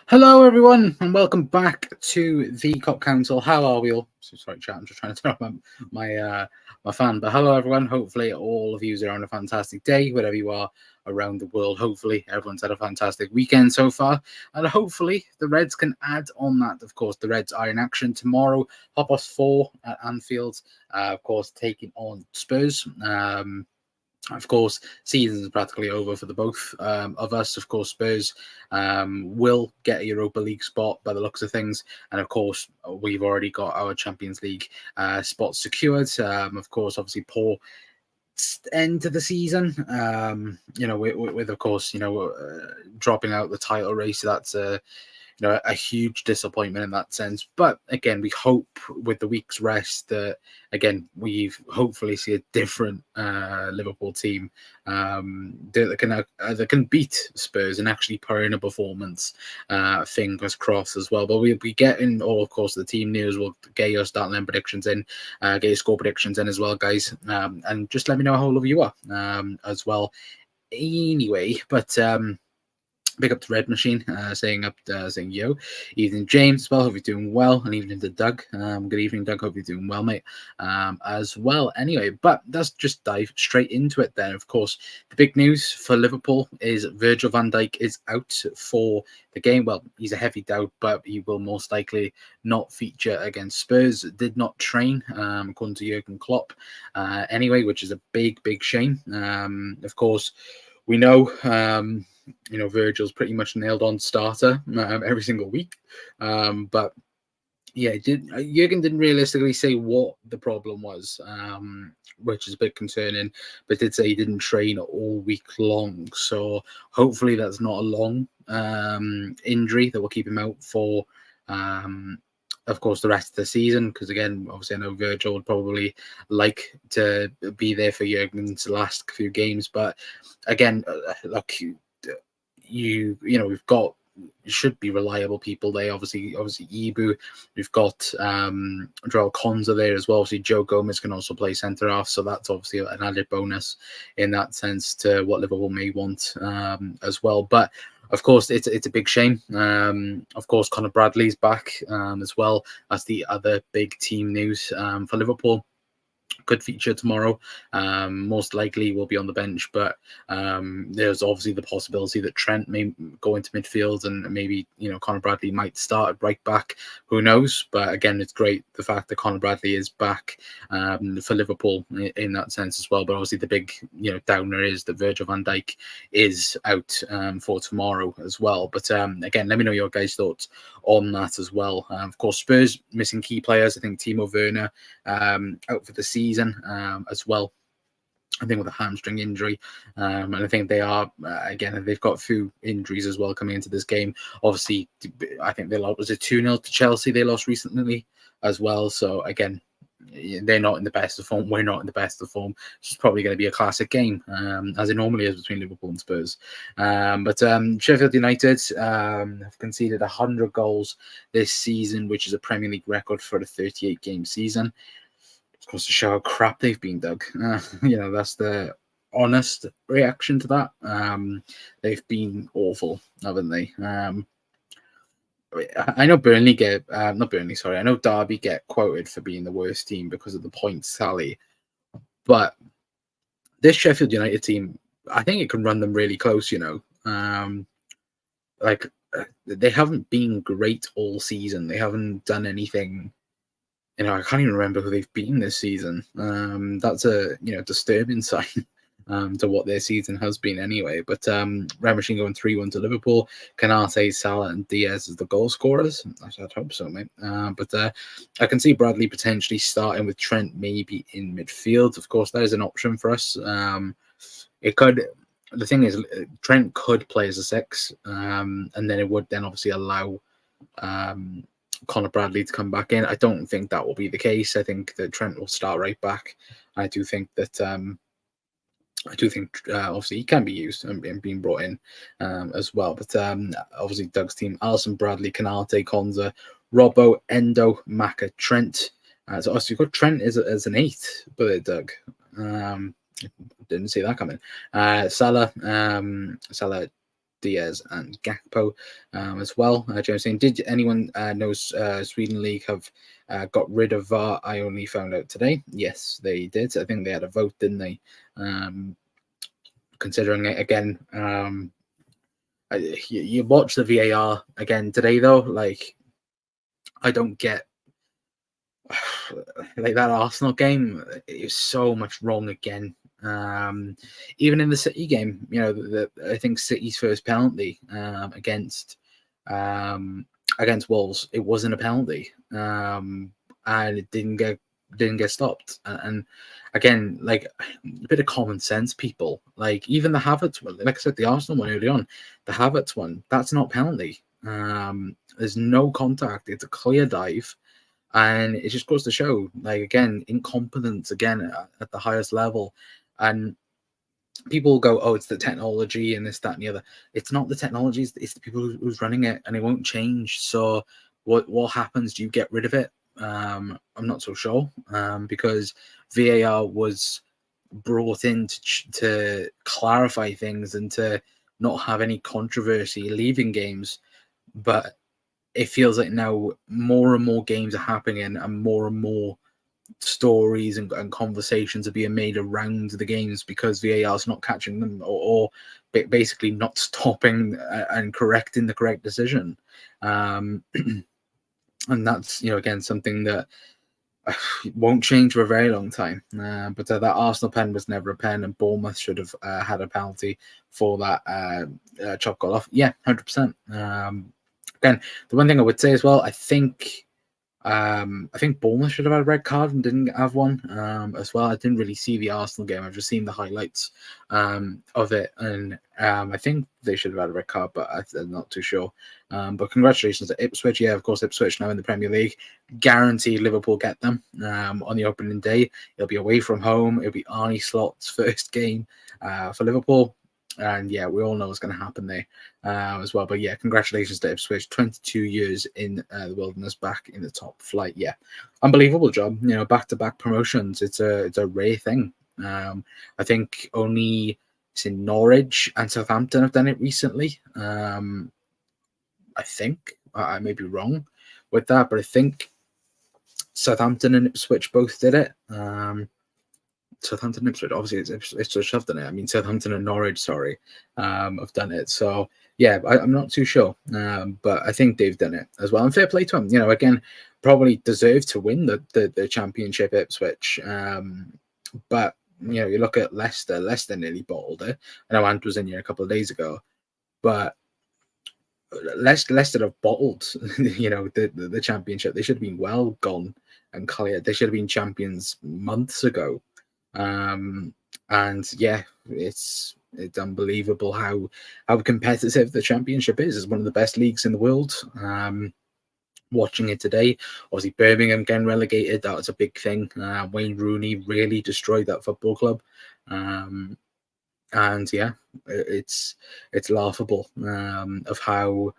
Hello, everyone, and welcome back to the Cop Council. How are we all? So sorry, chat. I'm just trying to turn off my fan. But hello, everyone. Hopefully, all of you are on a fantastic day, wherever you are around the world. Hopefully, everyone's had a fantastic weekend so far, and hopefully, the Reds can add on that. Of course, the Reds are in action tomorrow, 4:30 at Anfield. Of course, taking on Spurs. Of course, season is practically over for the both of us. Of course, Spurs will get a Europa League spot by the looks of things, and of course, we've already got our Champions League spot secured. Of course, obviously, poor end to the season. With of course, dropping out the title race. That's a huge disappointment in that sense. But again, we hope with the week's rest that again we hopefully see a different Liverpool team that can beat Spurs and actually put in a performance. Fingers crossed as well. But we'll be getting all, of course, the team news. We'll get your starting line predictions in, get your score predictions in as well, guys. And just let me know how all of you are as well. Anyway, but. Big up to Red Machine, saying yo. Evening, James. Well, hope you're doing well. And evening to Doug. Good evening, Doug. Hope you're doing well, mate. As well. Anyway, but let's just dive straight into it then. Of course, the big news for Liverpool is Virgil van Dijk is out for the game. Well, he's a heavy doubt, but he will most likely not feature against Spurs. Did not train, according to Jurgen Klopp. Anyway, which is a big shame. Of course, we know. Virgil's pretty much nailed on starter every single week. But yeah, Jurgen didn't realistically say what the problem was, which is a bit concerning, but did say he didn't train all week long. So hopefully that's not a long injury that will keep him out for of course, the rest of the season, because again, obviously, I know Virgil would probably like to be there for Jurgen's last few games, but again, look, we've got should be reliable people there. Obviously Ibu. We've got Joel Konza there as well. Obviously Joe Gomez can also play centre half, so that's obviously an added bonus in that sense to what Liverpool may want as well. But of course, it's a big shame. Of course, Conor Bradley's back as well. That's the other big team news for Liverpool. Could feature tomorrow. Most likely will be on the bench, but there's obviously the possibility that Trent may go into midfield and maybe Conor Bradley might start at right back. Who knows? But again, it's great the fact that Conor Bradley is back for Liverpool in that sense as well. But obviously the big downer is that Virgil van Dijk is out for tomorrow as well. But again, let me know your guys' thoughts on that as well. Of course, Spurs missing key players. I think Timo Werner out for the season as well. I think with a hamstring injury, and I think they are again. They've got a few injuries as well coming into this game. Obviously, I think they lost. Was it 2-0 to Chelsea? They lost recently as well. So again, they're not in the best of form. We're not in the best of form. It's probably going to be a classic game, as it normally is between Liverpool and Spurs. But Sheffield United have conceded 100 goals this season, which is a Premier League record for a 38-game season. Of course, to show how crap they've been, Doug. That's the honest reaction to that. They've been awful, haven't they? I know Burnley not Burnley, sorry. I know Derby get quoted for being the worst team because of the points tally. But this Sheffield United team, I think it can run them really close, they haven't been great all season. They haven't done anything. I can't even remember who they've beaten this season. That's a disturbing sign to what their season has been anyway. But Red Machine going 3-1 to Liverpool. Canate, Salah, and Diaz as the goal scorers. I'd hope so, mate. But I can see Bradley potentially starting with Trent maybe in midfield. Of course, that is an option for us. It could. The thing is, Trent could play as a 6, and then it would then obviously allow Conor Bradley to come back in. I don't think that will be the case. I think that Trent will start right back. I do think that obviously he can be used and being brought in as well. But obviously Doug's team: Alisson, Bradley, Canate, Konza, Robbo, Endo, Maka, Trent. So obviously you've got Trent as an 8, but Doug. Didn't see that coming. Salah, Diaz and Gakpo as well. James saying, did anyone know Sweden League have got rid of VAR? I only found out today. Yes, they did. I think they had a vote, didn't they? Considering it again, you watch the VAR again today, though. Like, I don't get like that Arsenal game. It was so much wrong again. Even in the City game, I think City's first penalty against Wolves, it wasn't a penalty, and it didn't get stopped. And again, like a bit of common sense, people. Like even the Havertz one, like I said, the Arsenal one early on, the Havertz one, that's not penalty. There's no contact. It's a clear dive. And it just goes to show, like, again, incompetence again at the highest level. And people go, oh, it's the technology and this, that, and the other. It's not the technology, it's the people who's running it, and it won't change. So what happens? Do you get rid of it? I'm not so sure, because VAR was brought in to clarify things and to not have any controversy leaving games. But it feels like now more and more games are happening and more stories and conversations are being made around the games because VAR is not catching them or basically not stopping and correcting the correct decision. And that's, again, something that won't change for a very long time. But that Arsenal pen was never a pen, and Bournemouth should have had a penalty for that chop goal off. Yeah, 100%. Again, the one thing I would say as well, I think Bournemouth should have had a red card and didn't have one as well. I didn't really see the Arsenal game. I've just seen the highlights of it, and I think they should have had a red card, but I'm not too sure. But congratulations to Ipswich. Yeah, of course, Ipswich now in the Premier League. Guaranteed Liverpool get them on the opening day. It'll be away from home. It'll be Arne Slot's first game for Liverpool. And yeah, we all know what's going to happen there as well. But yeah, congratulations to Ipswich. 22 years in the wilderness, back in the top flight. Yeah, unbelievable job. Back-to-back promotions. It's a rare thing. I think only it's in Norwich and Southampton have done it recently. I think I may be wrong with that, but I think Southampton and Ipswich both did it. Southampton and Ipswich, obviously it's Ipswich have done it. I mean, Southampton and Norwich, sorry, have done it. So yeah, I'm not too sure, but I think they've done it as well. And fair play to them. Again, probably deserve to win the championship, Ipswich. But you look at Leicester. Leicester nearly bottled it. I know Ant was in here a couple of days ago, but Leicester have bottled, the championship. They should have been well gone and cleared. They should have been champions months ago. And yeah, it's unbelievable how competitive the championship is. It's one of the best leagues in the world. Watching it today, obviously Birmingham getting relegated, that was a big thing. Wayne Rooney really destroyed that football club. And yeah, it's laughable of how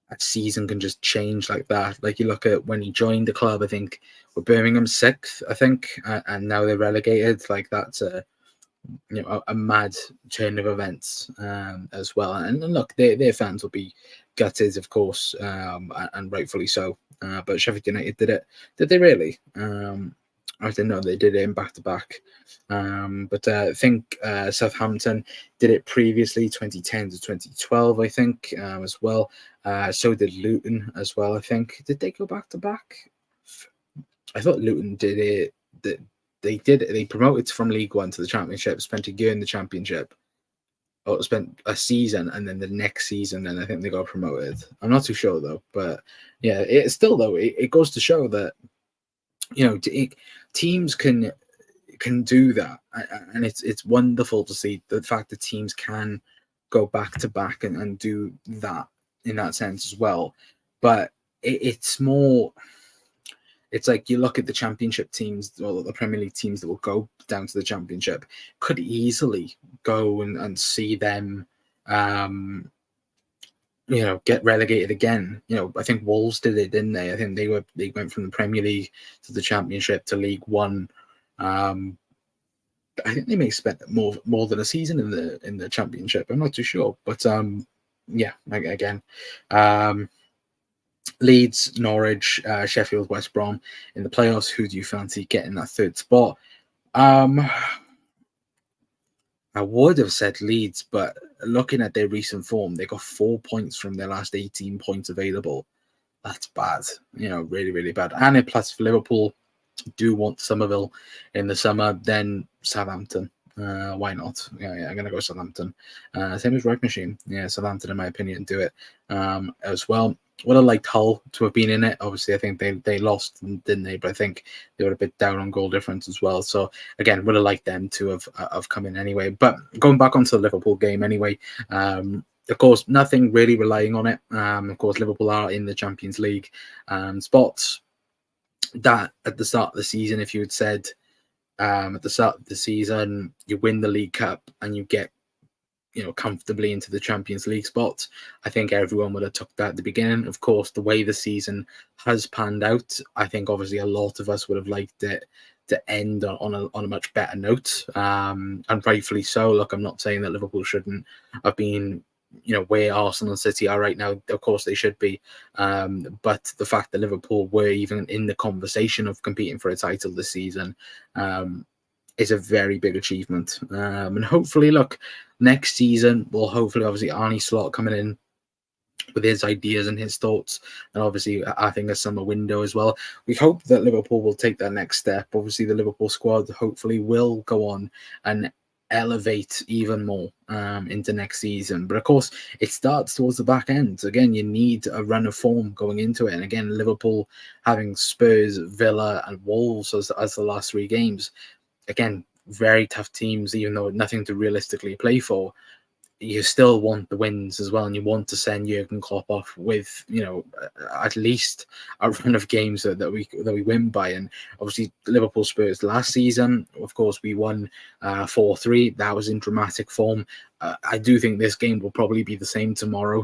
a season can just change like that. Like you look at when he joined the club, I think with Birmingham 6th, I think, and now they're relegated. Like that's a mad turn of events as well. And look, their fans will be gutted, of course, and rightfully so. But Sheffield United did it. Did they really? I didn't know they did it in back-to-back. But I think Southampton did it previously, 2010 to 2012, I think, as well. So did Luton as well, I think. Did they go back-to-back? I thought Luton did it. They did it. They promoted from League One to the Championship, spent a year in the Championship, or spent a season, and then the next season, and I think they got promoted. I'm not too sure, though. But yeah, it still, though, it goes to show that teams can do that, and it's wonderful to see the fact that teams can go back to back and do that in that sense as well. But it's more, it's like you look at the championship teams or the Premier League teams that will go down to the championship, could easily go and see them get relegated again. I think Wolves did it, didn't they? I think they went from the Premier League to the Championship to League One. I think they may have spent more than a season in the Championship. I'm not too sure, but yeah, again, Leeds, Norwich, Sheffield, West Brom in the playoffs. Who do you fancy getting that third spot? I would have said Leeds, but looking at their recent form, they got 4 points from their last 18 points available. That's bad, really, really bad. And if plus for Liverpool do want Somerville in the summer, then Southampton. Why not? Yeah, I'm gonna go Southampton. Same as Right Machine. Yeah, Southampton, in my opinion, do it as well. Would have liked Hull to have been in it. Obviously, I think they lost, didn't they? But I think they were a bit down on goal difference as well. So again, would have liked them to have come in anyway. But going back onto the Liverpool game anyway. Of course, nothing really relying on it. Of course, Liverpool are in the Champions League spots. That at the start of the season, if you had said at the start of the season you win the League Cup and you get comfortably into the Champions League spots, I think everyone would have took that at the beginning. Of course, the way the season has panned out, I think obviously a lot of us would have liked it to end on a much better note, and rightfully so. Look, I'm not saying that Liverpool shouldn't have been where Arsenal and City are right now. Of course they should be, but the fact that Liverpool were even in the conversation of competing for a title this season is a very big achievement, and hopefully, look, next season we'll hopefully obviously Arnie Slot coming in with his ideas and his thoughts, and obviously I think a summer window as well. We hope that Liverpool will take that next step. Obviously the Liverpool squad hopefully will go on and elevate even more into next season, but of course it starts towards the back end. Again, you need a run of form going into it, and again, Liverpool having Spurs, Villa and Wolves as the last 3 games, again, very tough teams, even though nothing to realistically play for. You still want the wins as well, and you want to send Jurgen Klopp off with at least a run of games that we win by. And obviously Liverpool Spurs last season, of course, we won 4-3. That was in dramatic form. I do think this game will probably be the same tomorrow.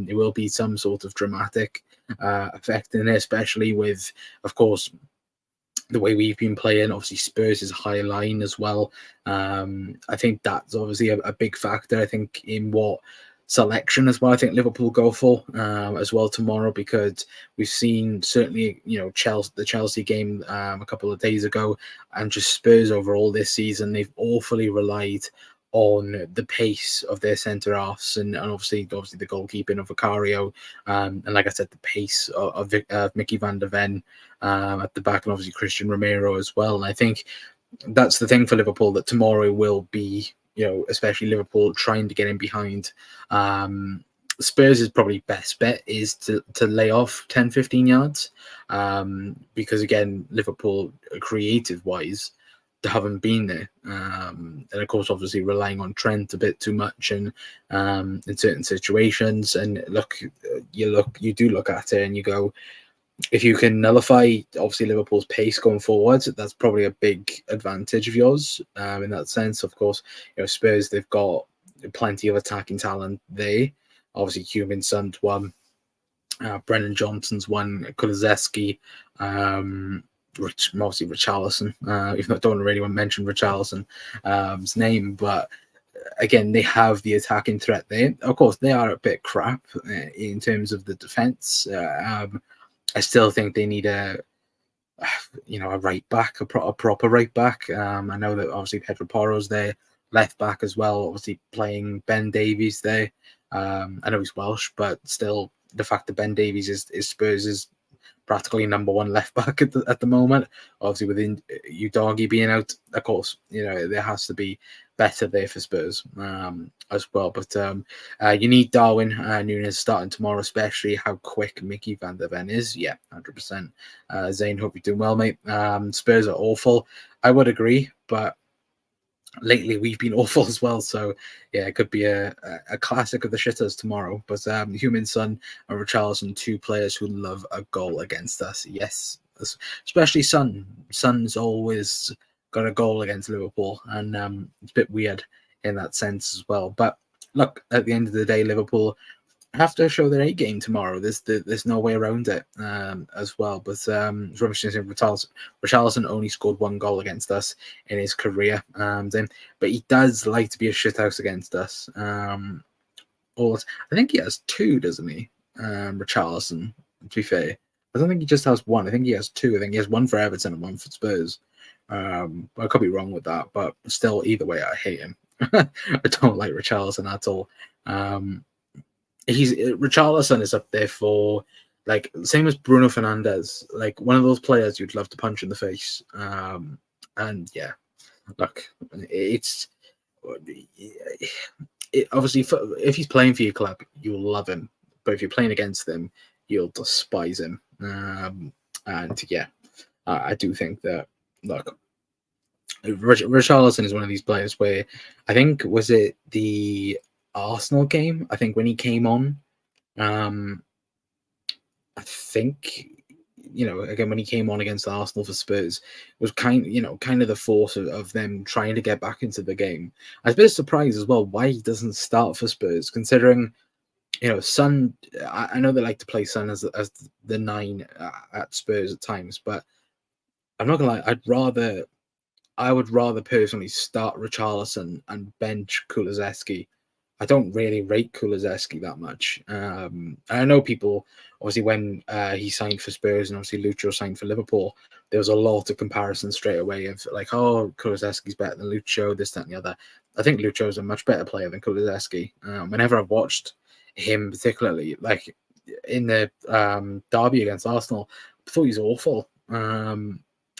It will be some sort of dramatic effect in it, especially with, of course, the way we've been playing. Obviously Spurs is high line as well. I think that's obviously a big factor, I think, in what selection as well I think Liverpool go for as well tomorrow, because we've seen certainly the Chelsea game a couple of days ago, and just Spurs overall this season, they've awfully relied on the pace of their centre halves, and obviously the goalkeeping of Vicario, and like I said, the pace of Mickey van der Ven at the back, and obviously Christian Romero as well. And I think that's the thing for Liverpool, that tomorrow will be, especially Liverpool trying to get in behind. Spurs' probably best bet is to lay off 10-15 yards, because again, Liverpool creative wise haven't been there, and of course obviously relying on Trent a bit too much, and in certain situations. And you do look at it and you go, if you can nullify obviously Liverpool's pace going forward, that's probably a big advantage of yours in that sense. Of course, Spurs, they've got plenty of attacking talent there. Obviously Heung-min-Son's one, Brennan Johnson's one, Kulusevski, mostly Richarlison, even though I don't really want to mention Richarlison's name, but again, they have the attacking threat there. Of course, they are a bit crap in terms of the defense. I still think they need a right back, a proper right back. I know that obviously Pedro Porro's there, left back as well, obviously playing Ben Davies there. I know he's Welsh, but still, the fact that Ben Davies is Spurs' practically number 1 left back at the moment. Obviously, with Udogie being out, of course, there has to be better there for Spurs as well. But you need Darwin Núñez starting tomorrow, especially how quick Mickey van der Ven is. Yeah, 100%. Zane, hope you're doing well, mate. Spurs are awful. I would agree, but lately we've been awful as well, so yeah, it could be a classic of the shitters tomorrow. But Heung-min-Son and Richarlison, 2 players who love a goal against us. Yes, especially Son's always got a goal against Liverpool, and it's a bit weird in that sense as well. But look, at the end of the day, Liverpool have to show their A game tomorrow. There's no way around it as well. But Richarlison only scored 1 goal against us in his career, but he does like to be a shithouse against us. Or I think he has two, doesn't he? Richarlison. To be fair, I don't think he just has one. I think he has two. I think he has one for Everton and one for Spurs. I could be wrong with that, but still, either way, I hate him. I don't like Richarlison at all. Richarlison is up there for like same as Bruno Fernandes, like one of those players you'd love to punch in the face. And yeah, look, it's obviously if he's playing for your club, you'll love him, but if you're playing against him, you'll despise him. And yeah, I do think that look, Richarlison is one of these players where I think was it the Arsenal game? I think when he came on, um, I think again when he came on against Arsenal for Spurs, it was kind of the force of them trying to get back into the game. I was a bit surprised as well why he doesn't start for Spurs, considering Son. I know they like to play Son as the nine at Spurs at times, but I'm not gonna lie. I would rather personally start Richarlison and bench Kulusevski. I don't really rate Kulusevski that much. I know people, obviously, when he signed for Spurs and obviously Lucho signed for Liverpool, there was a lot of comparisons straight away of like, oh, Kulusevski's better than Lucho, this, that, and the other. I think Lucho is a much better player than Kulusevski. Whenever I've watched him, particularly like in the derby against Arsenal, I thought he's awful.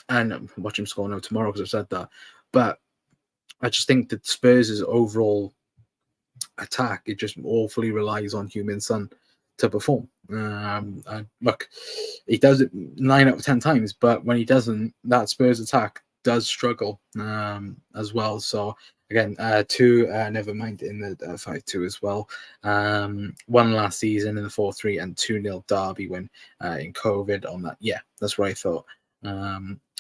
And watch him score now tomorrow because I've said that. But I just think that Spurs' overall attack, it just awfully relies on Heung-min Son to perform. And look, he does it 9 out of 10 times, but when he doesn't, that Spurs attack does struggle as well. So again, 2 never mind in the 5-2 as well. 1 last season in the 4-3 and 2-0 derby when in COVID on that. Yeah, that's what I thought.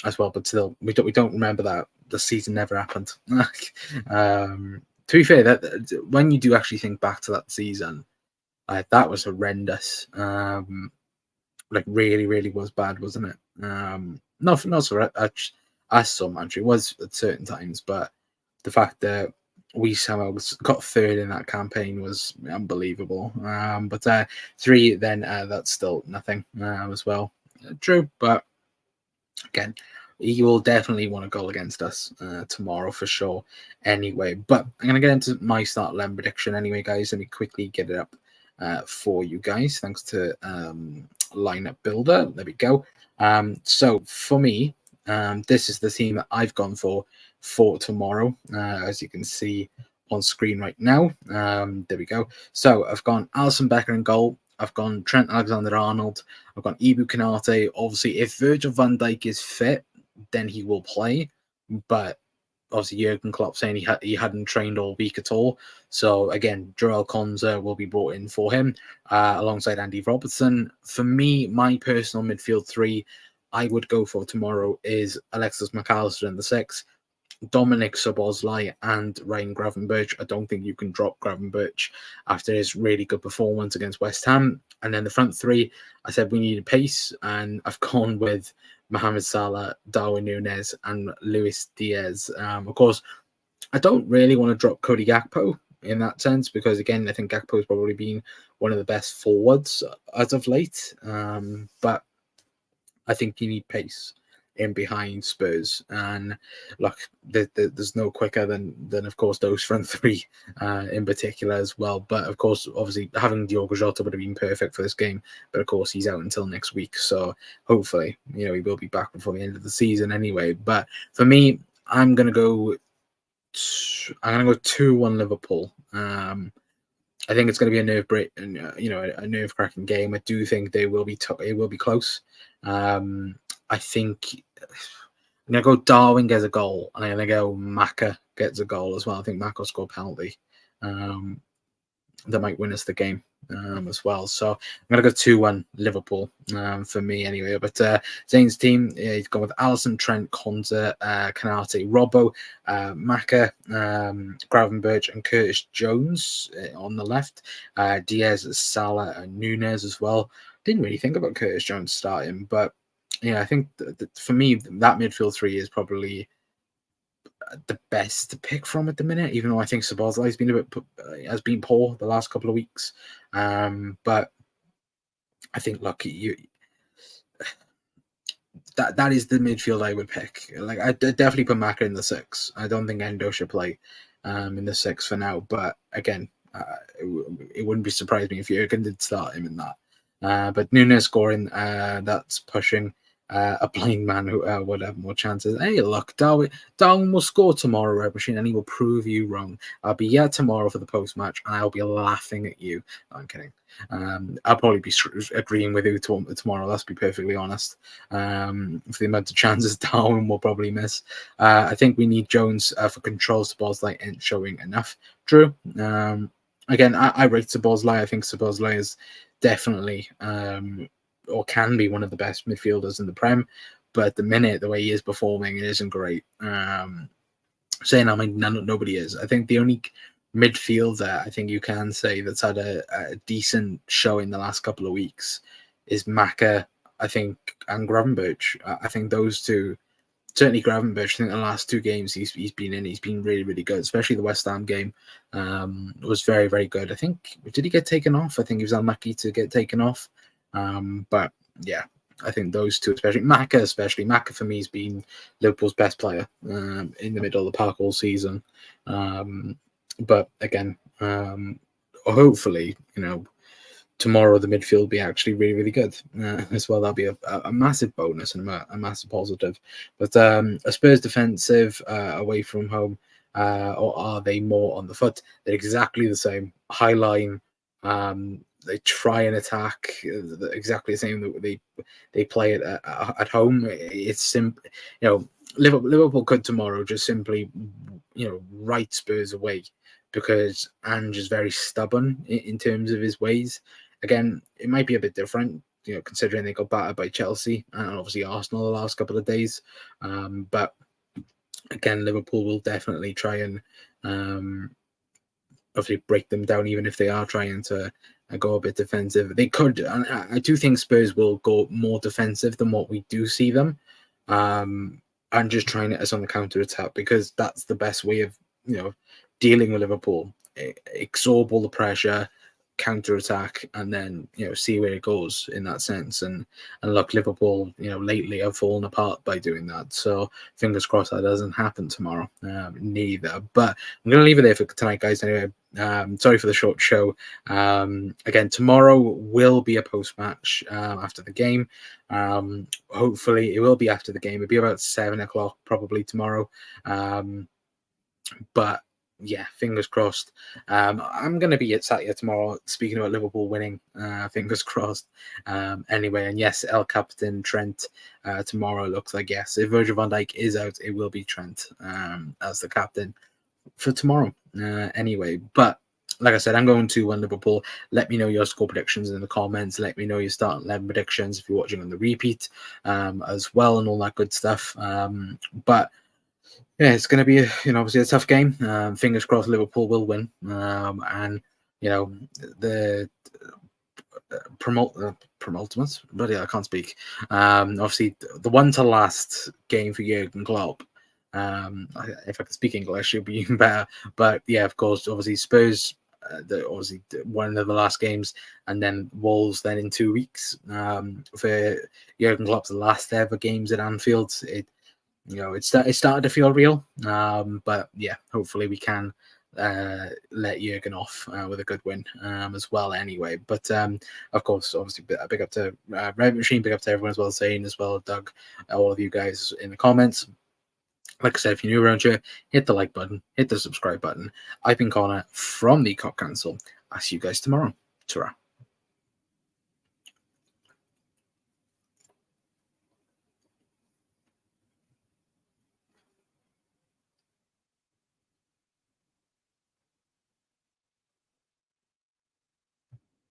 As well, but still, we don't remember that the season never happened. To be fair, that when you do actually think back to that season, that was horrendous. Like really, really was bad, wasn't it? Not so as some actually it was at certain times, but the fact that we somehow got third in that campaign was unbelievable. But 3 then that's still nothing as well. True, but again, he will definitely want a goal against us tomorrow for sure. Anyway, but I'm going to get into my start 11 prediction anyway, guys. Let me quickly get it up for you guys. Thanks to Lineup Builder. There we go. So for me, this is the team that I've gone for tomorrow, as you can see on screen right now. There we go. So I've gone Alisson Becker in goal. I've gone Trent Alexander-Arnold. I've gone Ibu Konate. Obviously, if Virgil van Dijk is fit, then he will play. But obviously, Jurgen Klopp saying he hadn't trained all week at all. So again, Joel Konza will be brought in for him alongside Andy Robertson. For me, my personal midfield 3 I would go for tomorrow is Alexis McAllister in the 6. Dominic Szoboszlai and Ryan Gravenberch. I don't think you can drop Gravenberch after his really good performance against West Ham. And then the front 3, I said we needed pace, and I've gone with Mohamed Salah, Darwin Núñez, and Luis Diaz. Of course, I don't really want to drop Cody Gakpo in that sense because, again, I think Gakpo has probably been one of the best forwards as of late. But I think you need pace in behind Spurs, and look, there's no quicker than of course those front 3 in particular as well. But of course, obviously having Diogo Jota would have been perfect for this game, but of course he's out until next week, so hopefully he will be back before the end of the season anyway. But for me, I'm gonna go 2-1 Liverpool. I think it's going to be a a nerve-wracking game. I do think it will be close. I think I'm going to go Darwin gets a goal, and I'm going to go Maka gets a goal as well. I think Maka will score a penalty. That might win us the game as well. So I'm going to go 2-1 Liverpool for me anyway. But Zane's team, he's gone with Alisson, Trent, Konza, Konate, Robbo, Maka, Gravenberch, and Curtis Jones on the left. Diaz, Salah, and Núñez as well. Didn't really think about Curtis Jones starting, but yeah, I think that for me, that midfield 3 is probably the best to pick from at the minute, even though I think Szoboszlai has been poor the last couple of weeks. But I think, look, that is the midfield I would pick. Like, I definitely put Maka in the 6. I don't think Endo should play in the 6 for now. But again, it wouldn't be surprised me if Jurgen did start him in that. But Nunes scoring, that's pushing a blind man who would have more chances. Hey, look, Darwin will score tomorrow, Red Machine, and he will prove you wrong. I'll be here tomorrow for the post match, and I'll be laughing at you. No, I'm kidding. I'll probably be agreeing with you tomorrow. Let's be perfectly honest. For the amount of chances Darwin will probably miss, I think we need Jones for control. Szoboszlai ain't showing enough. Drew. Again, I rate Szoboszlai. I think Szoboszlai is definitely or can be one of the best midfielders in the Prem, but at the minute, the way he is performing, it isn't great. Saying I mean, nobody is. I think the only midfielder I think you can say that's had a decent show in the last couple of weeks is Maka, I think, and Gravenberch. I think those two, certainly Gravenberch, I think the last 2 games he's been in, he's been really, really good, especially the West Ham game was very, very good. I think, did he get taken off? I think he was unlucky to get taken off. But yeah, I think those two, especially Maka for me has been Liverpool's best player in the middle of the park all season. But again, hopefully, tomorrow the midfield will be actually really, really good as well. That'll be a massive bonus and a massive positive. But a Spurs defensive away from home, or are they more on the foot? They're exactly the same. High line. They try and attack exactly the same that they play it at home. It's simple. Liverpool could tomorrow just simply, right Spurs away because Ange is very stubborn in terms of his ways. Again, it might be a bit different, considering they got battered by Chelsea and obviously Arsenal the last couple of days. But again, Liverpool will definitely try and obviously break them down, even if they are trying to go a bit defensive. They could, and I do think Spurs will go more defensive than what we do see them, and just trying it as on the counter attack, because that's the best way of dealing with Liverpool. Absorb all the pressure, counter attack, and then see where it goes in that sense. And look, Liverpool lately have fallen apart by doing that, so fingers crossed that doesn't happen tomorrow neither. But I'm gonna leave it there for tonight, guys. Anyway, sorry for the short show. Again, tomorrow will be a post match after the game. Hopefully it will be after the game. It'll be about 7 o'clock probably tomorrow. But yeah, fingers crossed. I'm going to be sat here tomorrow speaking about Liverpool winning. Fingers crossed. Anyway, and yes, El Captain Trent tomorrow looks like yes. If Virgil van Dijk is out, it will be Trent as the captain for tomorrow. Anyway, but like I said, I'm going to Liverpool. Let me know your score predictions in the comments. Let me know your starting 11 predictions if you're watching on the repeat as well, and all that good stuff. But yeah, it's going to be obviously a tough game. Fingers crossed Liverpool will win. And the penultimate, but yeah, I can't speak. Obviously the one to last game for Jurgen Klopp. If I could speak English, it'd be even better. But yeah, of course, obviously Spurs, obviously one of the last games, and then Wolves then in 2 weeks. For Jurgen Klopp's last ever games at Anfield, it started to feel real. But yeah, hopefully we can let Jurgen off with a good win as well anyway. But of course, obviously big up to Red Machine, big up to everyone as well, saying as well, Doug, all of you guys in the comments. Like I said, if you're new around here, hit the like button, hit the subscribe button. I've been Connor from the Cop Council. I'll see you guys tomorrow. Ta-ra.